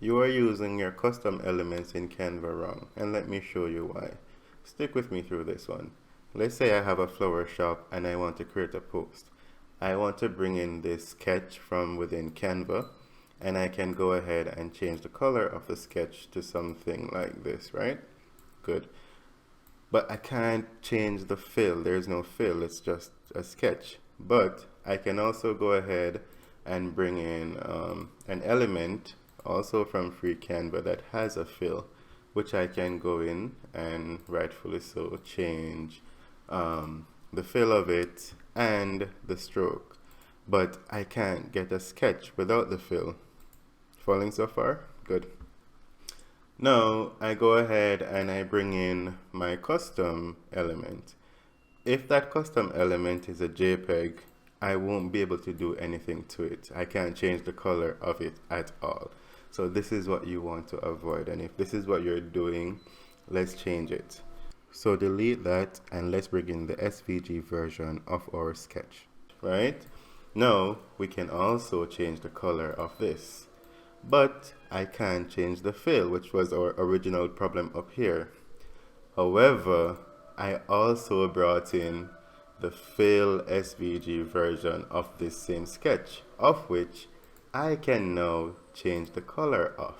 You are using your custom elements in Canva wrong, and let me show you why. Stick with me through this one. Let's say I have a flower shop and I want to create a post. I want to bring in this sketch from within Canva, and I can go ahead and change the color of the sketch to something like this, right? Good. But I can't change the fill. There's no fill, it's just a sketch. But I can also go ahead and bring in an element also from free Canva that has a fill, which I can go in and rightfully so change the fill of it and the stroke. But I can't get a sketch without the fill. Following so far? Good. Now I go ahead and I bring in my custom element. If that custom element is a JPEG, I won't be able to do anything to it. I can't change the color of it at all. So this is what you want to avoid, and if this is what you're doing, let's change it. So delete that and let's bring in the SVG version of our sketch, right? Now we can also change the color of this, but I can't change the fill, which was our original problem up here. However, I also brought in the fill SVG version of this same sketch, of which I can now change the color of.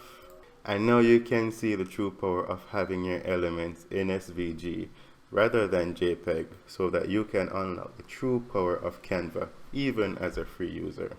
And now you can see the true power of having your elements in SVG rather than JPEG, so that you can unlock the true power of Canva even as a free user.